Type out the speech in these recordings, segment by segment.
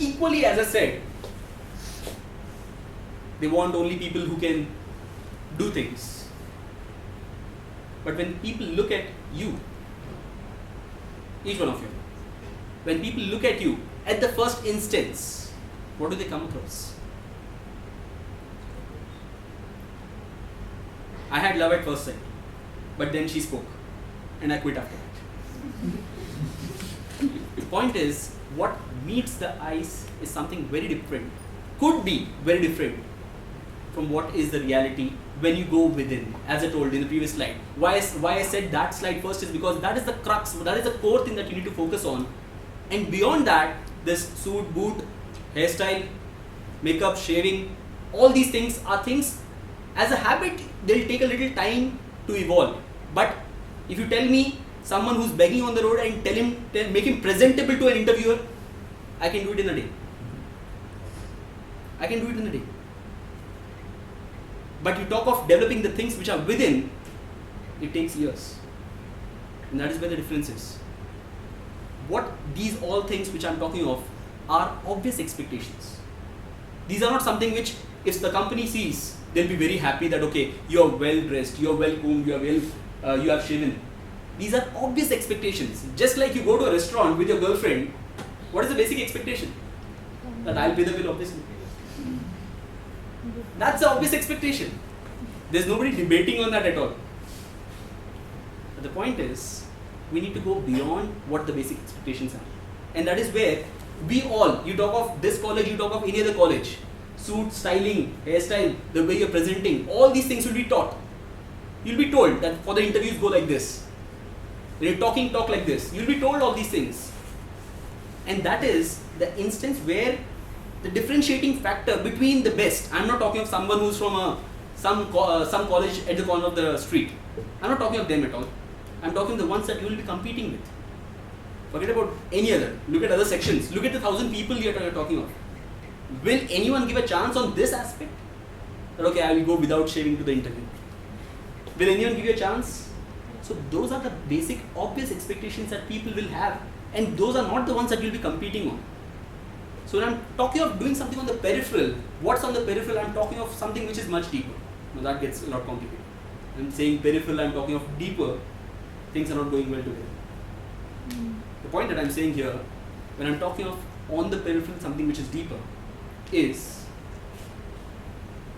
equally, as I said, they want only people who can do things. But when people look at you, each one of you, when people look at you at the first instance, what do they come across? I had love at first sight, but then she spoke and I quit after that. The point is, what meets the eyes is something very different, could be very different from what is the reality when you go within, as I told in the previous slide. Why I said that slide first is because that is the crux, that is the core thing that you need to focus on. And beyond that, this suit, boot, hairstyle, makeup, shaving, all these things are things, as a habit, they'll take a little time to evolve. But if you tell me someone who's begging on the road and make him presentable to an interviewer, I can do it in a day. I can do it in a day. But you talk of developing the things which are within, it takes years. And that is where the difference is. What these all things which I'm talking of are obvious expectations. These are not something which, if the company sees, they'll be very happy that, okay, you are well dressed, you are well groomed, you are shaven. These are obvious expectations. Just like you go to a restaurant with your girlfriend, what is the basic expectation? That I'll pay the bill, obviously. That's the obvious expectation. There's nobody debating on that at all. But the point is, we need to go beyond what the basic expectations are. And that is where we all, you talk of this college, you talk of any other college, suit, styling, hairstyle, the way you're presenting, all these things will be taught. You'll be told that for the interviews go like this. When you're talking, talk like this. You'll be told all these things. And that is the instance where the differentiating factor between the best, I'm not talking of someone who's from some college at the corner of the street. I'm not talking of them at all. I'm talking the ones that you will be competing with. Forget about any other. Look at other sections. Look at the 1,000 people you're talking of. Will anyone give a chance on this aspect? That okay, I will go without shaving to the interview. Will anyone give you a chance? So those are the basic obvious expectations that people will have, and those are not the ones that you'll be competing on. So when I'm talking of doing something on the peripheral, what's on the peripheral? I'm talking of something which is much deeper. Now that gets a lot complicated. I'm saying peripheral, I'm talking of deeper. Things are not going well together. The point that I'm saying here, when I'm talking of on the peripheral, something which is deeper, is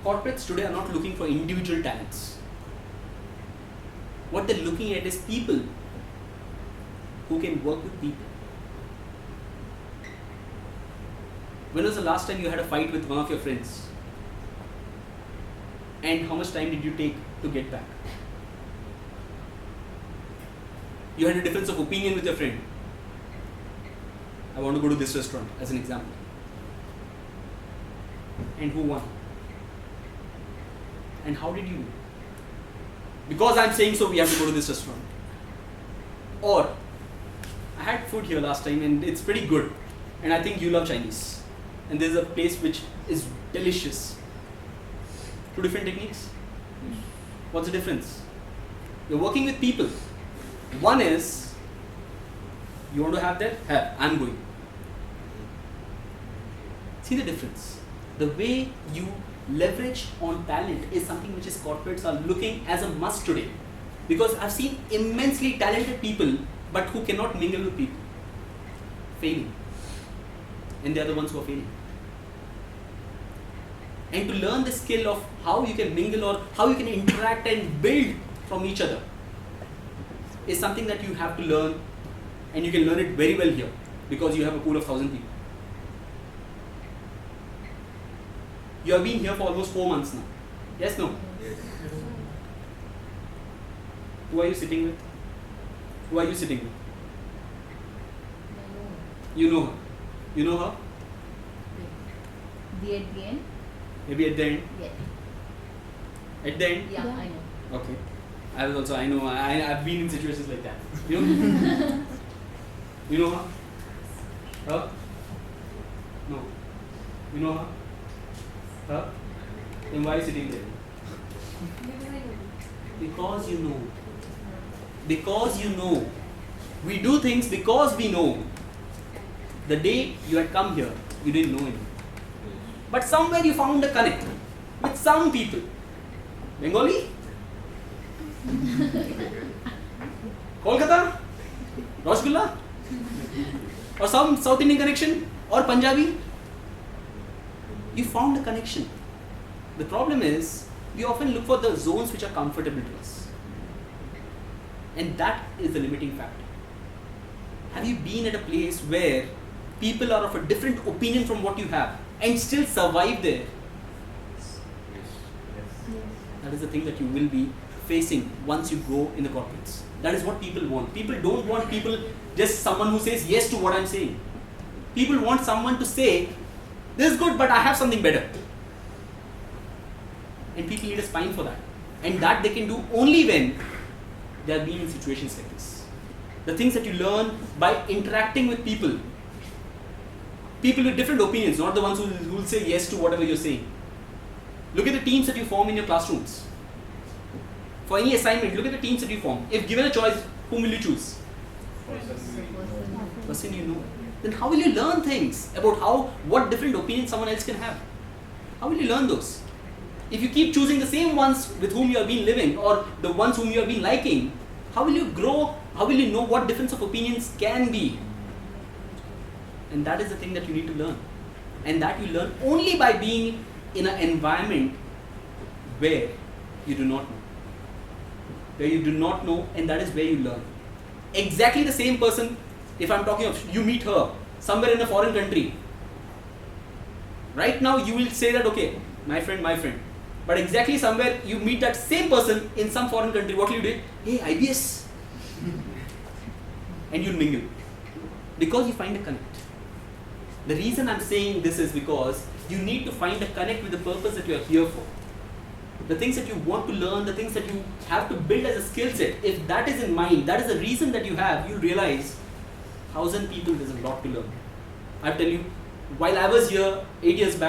corporates today are not looking for individual talents. What they're looking at is people who can work with people. When was the last time you had a fight with one of your friends? And how much time did you take to get back? You had a difference of opinion with your friend. I want to go to this restaurant, as an example. And who won? And how did you win? Because I'm saying so, we have to go to this restaurant. Or, I had food here last time and it's pretty good. And I think you love Chinese. And there's a place which is delicious. Two different techniques. What's the difference? You're working with people. One is, you want to have that? Have, I'm going. See the difference. The way you leverage on talent is something which is corporates are looking as a must today. Because I've seen immensely talented people, but who cannot mingle with people. Failing. And they are the ones who are failing. And to learn the skill of how you can mingle or how you can interact and build from each other is something that you have to learn, and you can learn it very well here because you have a pool of 1,000 people. You have been here for almost 4 months now. Yes, no? Yes. Who are you sitting with? Who are you sitting with? You know her. You know her? At the end? Maybe at the end? Yeah. At the end? Yeah, I know. Okay. I was also, I know, I've been in situations like that. You know? You know her? Her? No. You know her? Her? Then why are you sitting there? Because you know. Because you know. We do things because we know. The day you had come here, you didn't know anything. But somewhere you found a connect with some people. Bengali? Kolkata? Rasgulla? Or some South Indian connection? Or Punjabi? You found a connection. The problem is, we often look for the zones which are comfortable to us. And that is the limiting factor. Have you been at a place where people are of a different opinion from what you have and still survive there? That is the thing that you will be facing once you go in the corporates. That is what people want. People don't want just someone who says yes to what I'm saying. People want someone to say, this is good, but I have something better. And people need a spine for that. And that they can do only when they are being in situations like this. The things that you learn by interacting with people. People with different opinions, not the ones who will say yes to whatever you're saying. Look at the teams that you form in your classrooms. For any assignment, look at the teams that you form. If given a choice, whom will you choose? Person you know. Then how will you learn things about what different opinions someone else can have? How will you learn those? If you keep choosing the same ones with whom you have been living or the ones whom you have been liking, how will you grow? How will you know what difference of opinions can be? And that is the thing that you need to learn. And that you learn only by being in an environment where you do not know. Where you do not know, and that is where you learn. Exactly the same person, if I'm talking of, you meet her somewhere in a foreign country. Right now you will say that, okay, my friend. But exactly somewhere you meet that same person in some foreign country, what will you do? Hey, IBS. And you'll mingle. Because you find a connect. The reason I'm saying this is because you need to find a connect with the purpose that you are here for. The things that you want to learn, the things that you have to build as a skill set, if that is in mind, that is the reason that you have, you'll realize 1,000 people, there's a lot to learn. I tell you, while I was here 8 years back,